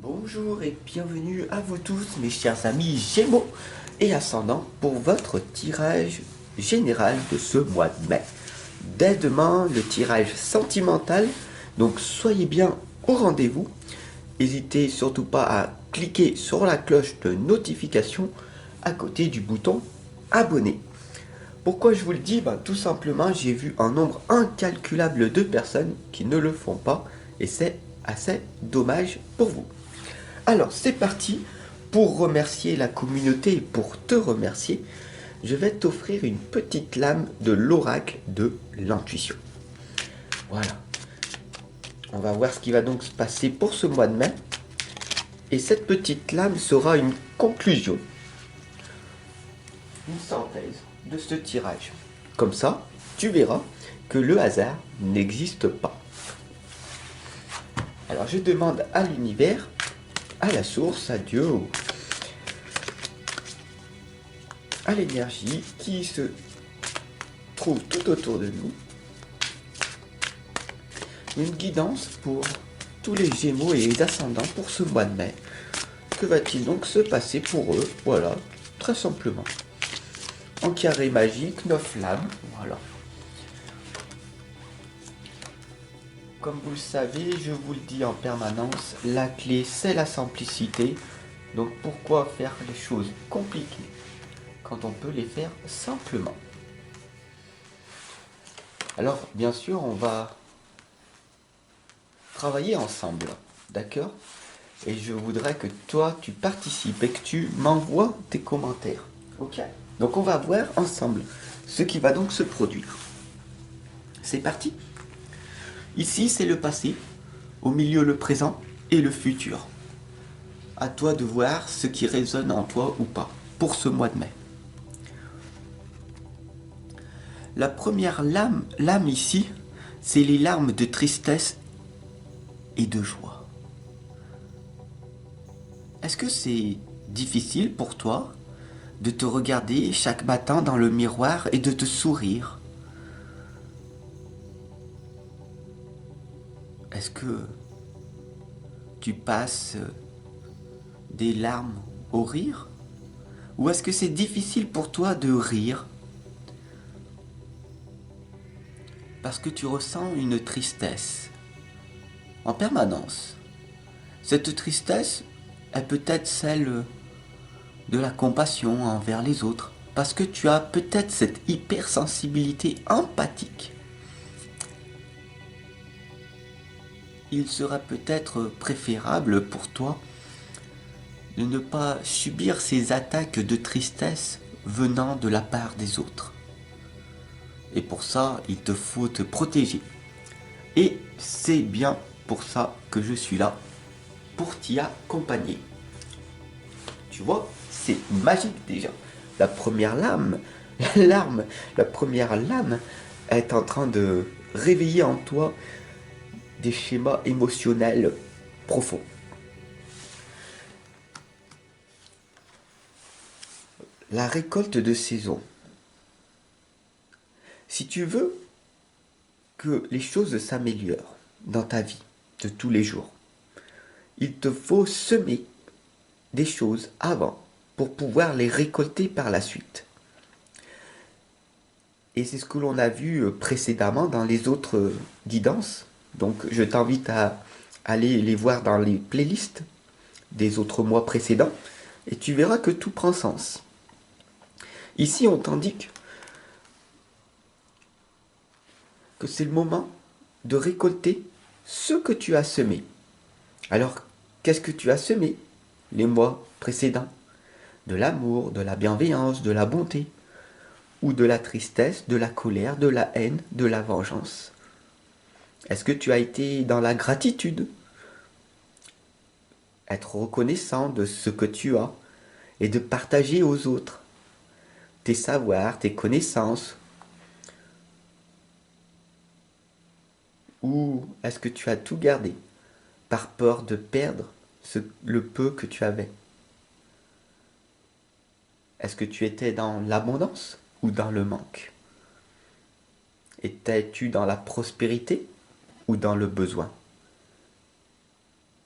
Bonjour et bienvenue à vous tous mes chers amis Gémeaux et Ascendants pour votre tirage général de ce mois de mai. Dès demain, le tirage sentimental, donc soyez bien au rendez-vous. N'hésitez surtout pas à cliquer sur la cloche de notification à côté du bouton abonner. Pourquoi je vous le dis? Tout simplement, j'ai vu un nombre incalculable de personnes qui ne le font pas et c'est assez dommage pour vous. Alors c'est parti, pour remercier la communauté et pour te remercier, je vais t'offrir une petite lame de l'oracle de l'intuition. Voilà. On va voir ce qui va donc se passer pour ce mois de mai. Et cette petite lame sera une conclusion, une synthèse de ce tirage. Comme ça, tu verras que le hasard n'existe pas. Alors je demande à l'univers, à la source, à Dieu, à l'énergie qui se trouve tout autour de nous, une guidance pour tous les Gémeaux et les ascendants pour ce mois de mai. Que va-t-il donc se passer pour eux? Voilà, très simplement. En carré magique, 9 lames, voilà. Comme vous le savez, je vous le dis en permanence, la clé c'est la simplicité. Donc pourquoi faire les choses compliquées quand on peut les faire simplement? Alors bien sûr on va travailler ensemble, d'accord? Et je voudrais que toi tu participes et que tu m'envoies tes commentaires. Ok? Donc on va voir ensemble ce qui va donc se produire. C'est parti? Ici c'est le passé, au milieu le présent et le futur. À toi de voir ce qui résonne en toi ou pas pour ce mois de mai. La première lame ici, c'est les larmes de tristesse et de joie. Est-ce que c'est difficile pour toi de te regarder chaque matin dans le miroir et de te sourire? Est-ce que tu passes des larmes au rire? Ou est-ce que c'est difficile pour toi de rire parce que tu ressens une tristesse en permanence? Cette tristesse est peut-être celle de la compassion envers les autres, parce que tu as peut-être cette hypersensibilité empathique. Il sera peut-être préférable pour toi de ne pas subir ces attaques de tristesse venant de la part des autres. Et pour ça, il te faut te protéger. Et c'est bien pour ça que je suis là, pour t'y accompagner. Tu vois, c'est magique déjà. La première lame, la première lame est en train de réveiller en toi des schémas émotionnels profonds. La récolte de saison. Si tu veux que les choses s'améliorent dans ta vie de tous les jours, il te faut semer des choses avant pour pouvoir les récolter par la suite. Et c'est ce que l'on a vu précédemment dans les autres guidances. Donc je t'invite à aller les voir dans les playlists des autres mois précédents et tu verras que tout prend sens. Ici on t'indique que c'est le moment de récolter ce que tu as semé. Alors qu'est-ce que tu as semé les mois précédents? De l'amour, de la bienveillance, de la bonté, ou de la tristesse, de la colère, de la haine, de la vengeance? Est-ce que tu as été dans la gratitude? Être reconnaissant de ce que tu as et de partager aux autres tes savoirs, tes connaissances? Ou est-ce que tu as tout gardé par peur de perdre le peu que tu avais? Est-ce que tu étais dans l'abondance ou dans le manque? Étais-tu dans la prospérité ou dans le besoin?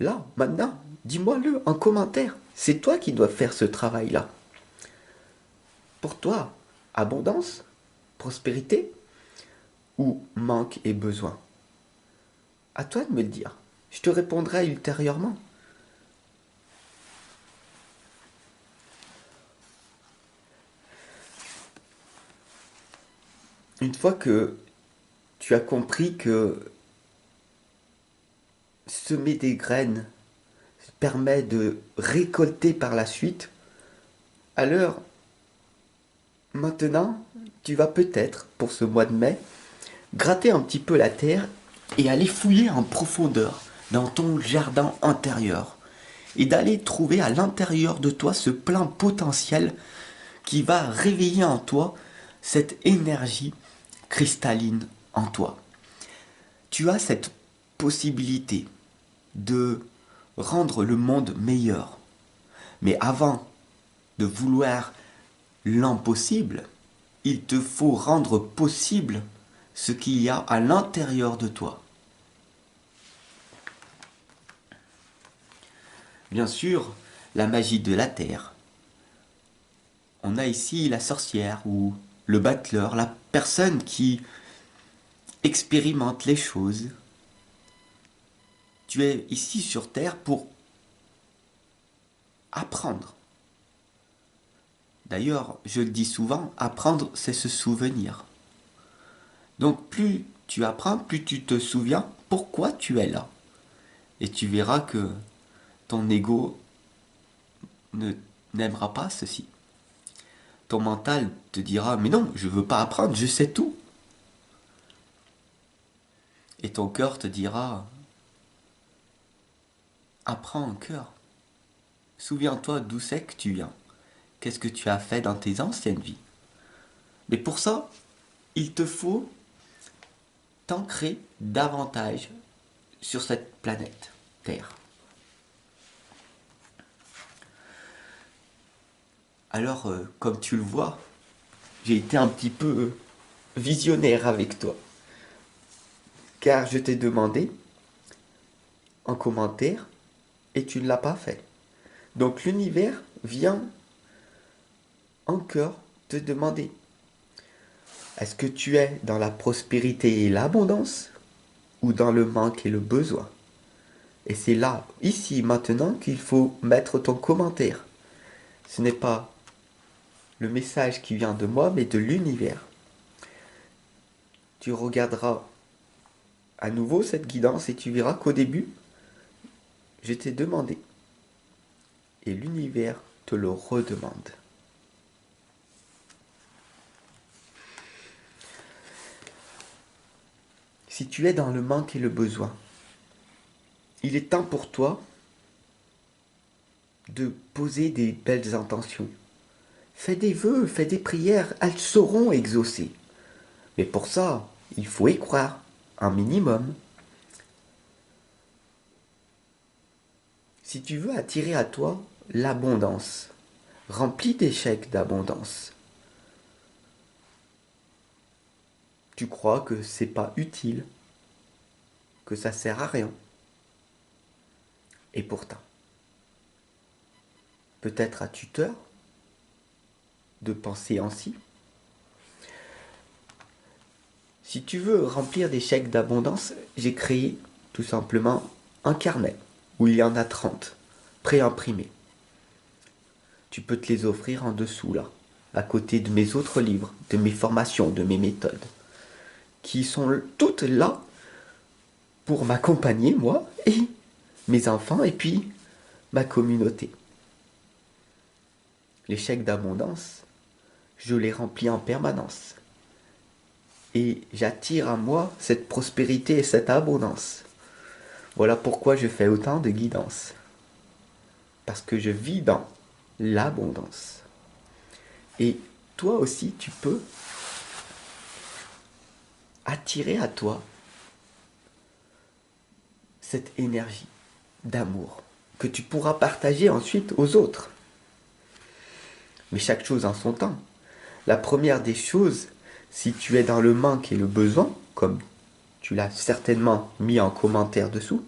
Là, maintenant, Dis-moi-le en commentaire. C'est toi qui dois faire ce travail-là. Pour toi, abondance, prospérité ou manque et besoin? À toi de me le dire. Je te répondrai ultérieurement. Une fois que tu as compris que semer des graines permet de récolter par la suite, alors maintenant, tu vas peut-être, pour ce mois de mai, gratter un petit peu la terre et aller fouiller en profondeur dans ton jardin intérieur et d'aller trouver à l'intérieur de toi ce plein potentiel qui va réveiller en toi cette énergie cristalline en toi. Tu as cette possibilité de rendre le monde meilleur. Mais avant de vouloir l'impossible, il te faut rendre possible ce qu'il y a à l'intérieur de toi. Bien sûr, la magie de la terre. On a ici la sorcière ou le battleur, la personne qui expérimente les choses. Tu es ici sur Terre pour apprendre. D'ailleurs, je le dis souvent, apprendre, c'est se souvenir. Donc plus tu apprends, plus tu te souviens pourquoi tu es là. Et tu verras que ton ego n'aimera pas ceci. Ton mental te dira, mais non, je veux pas apprendre, je sais tout. Et ton cœur te dira, apprends en cœur. Souviens-toi d'où c'est que tu viens. Qu'est-ce que tu as fait dans tes anciennes vies. Mais pour ça, il te faut t'ancrer davantage sur cette planète Terre. Alors, comme tu le vois, j'ai été un petit peu visionnaire avec toi. Car je t'ai demandé en commentaire et tu ne l'as pas fait. Donc l'univers vient encore te demander, est-ce que tu es dans la prospérité et l'abondance ou dans le manque et le besoin? Et c'est là, ici, maintenant, qu'il faut mettre ton commentaire. Ce n'est pas le message qui vient de moi, mais de l'univers. Tu regarderas à nouveau cette guidance et tu verras qu'au début, je t'ai demandé. Et l'univers te le redemande. Si tu es dans le manque et le besoin, il est temps pour toi de poser des belles intentions. Fais des vœux, fais des prières, elles seront exaucées. Mais pour ça, il faut y croire, un minimum. Si tu veux attirer à toi l'abondance, remplis tes chèques d'abondance. Tu crois que c'est pas utile, que ça sert à rien. Et pourtant, peut-être as-tu tort de penser ainsi. Si tu veux remplir des chèques d'abondance, j'ai créé tout simplement un carnet où il y en a 30 pré-imprimés. Tu peux te les offrir en dessous là, à côté de mes autres livres, de mes formations, de mes méthodes, qui sont toutes là pour m'accompagner, moi, et mes enfants, et puis ma communauté. Les chèques d'abondance, je les remplis en permanence. Et j'attire à moi cette prospérité et cette abondance. Voilà pourquoi je fais autant de guidance. Parce que je vis dans l'abondance. Et toi aussi, tu peux attirer à toi cette énergie d'amour que tu pourras partager ensuite aux autres. Mais chaque chose en son temps. La première des choses, si tu es dans le manque et le besoin, comme tu l'as certainement mis en commentaire dessous,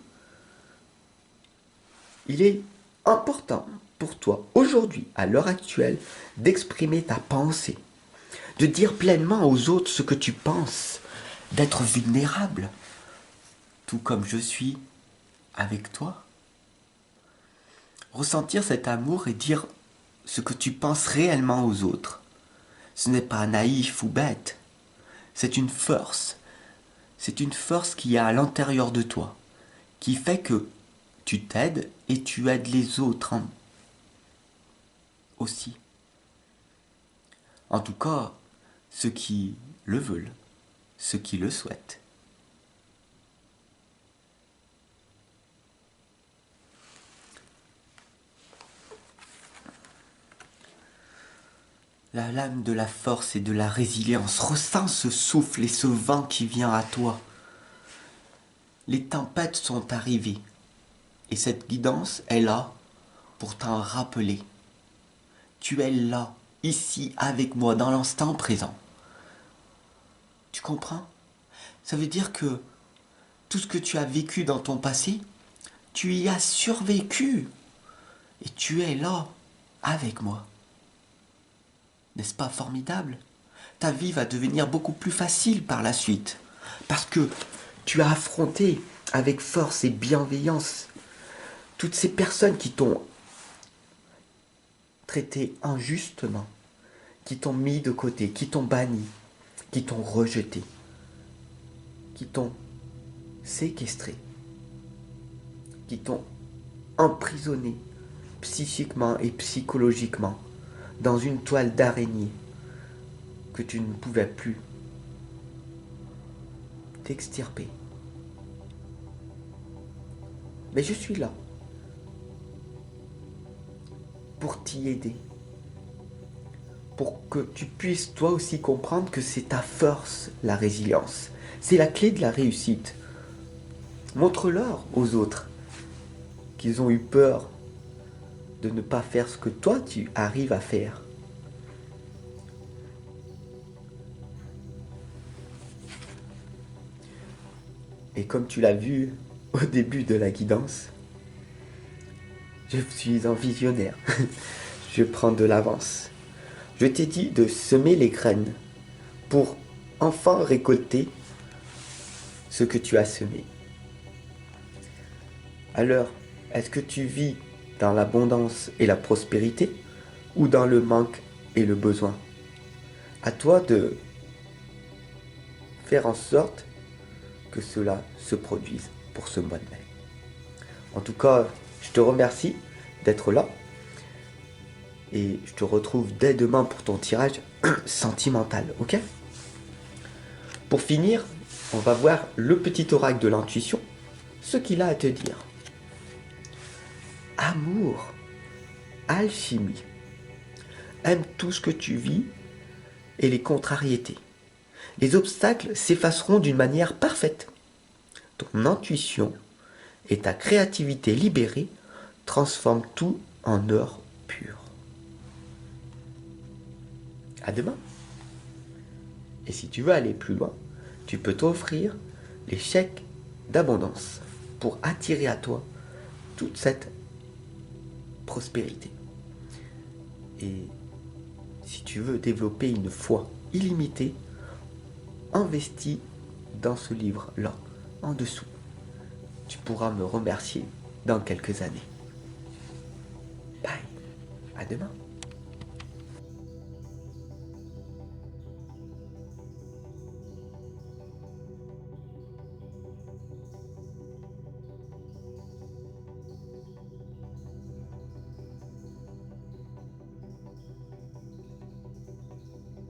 Il est important pour toi, aujourd'hui, à l'heure actuelle, d'exprimer ta pensée, de dire pleinement aux autres ce que tu penses, d'être vulnérable, tout comme je suis avec toi. Ressentir cet amour et dire ce que tu penses réellement aux autres. Ce n'est pas naïf ou bête, c'est une force. C'est une force qu'il y a à l'intérieur de toi, qui fait que tu t'aides et tu aides les autres aussi. En tout cas, ceux qui le veulent, ceux qui le souhaitent. La lame de la force et de la résilience, ressens ce souffle et ce vent qui vient à toi. Les tempêtes sont arrivées et cette guidance est là pour t'en rappeler. Tu es là, ici, avec moi, dans l'instant présent. Tu comprends? Ça veut dire que tout ce que tu as vécu dans ton passé, tu y as survécu. Et tu es là, avec moi. N'est-ce pas formidable? Ta vie va devenir beaucoup plus facile par la suite. Parce que tu as affronté avec force et bienveillance toutes ces personnes qui t'ont traité injustement, qui t'ont mis de côté, qui t'ont banni, qui t'ont rejeté, qui t'ont séquestré, qui t'ont emprisonné psychiquement et psychologiquement dans une toile d'araignée que tu ne pouvais plus t'extirper. Mais je suis là pour t'y aider, pour que tu puisses toi aussi comprendre que c'est ta force, la résilience. C'est la clé de la réussite. Montre-leur aux autres qu'ils ont eu peur de ne pas faire ce que toi tu arrives à faire. Et comme tu l'as vu au début de la guidance, je suis un visionnaire. Je prends de l'avance. Je t'ai dit de semer les graines pour enfin récolter ce que tu as semé. Alors, est-ce que tu vis dans l'abondance et la prospérité ou dans le manque et le besoin? À toi de faire en sorte que cela se produise pour ce mois de mai. En tout cas, je te remercie d'être là et je te retrouve dès demain pour ton tirage sentimental, ok? Pour finir, on va voir le petit oracle de l'intuition, ce qu'il a à te dire. Amour, alchimie, aime tout ce que tu vis et les contrariétés. Les obstacles s'effaceront d'une manière parfaite. Ton intuition et ta créativité libérée transforment tout en or pur. À demain. Et si tu veux aller plus loin, tu peux t'offrir les chèques d'abondance pour attirer à toi toute cette prospérité. Et si tu veux développer une foi illimitée, investis dans ce livre-là, en dessous. Tu pourras me remercier dans quelques années. Bye. À demain.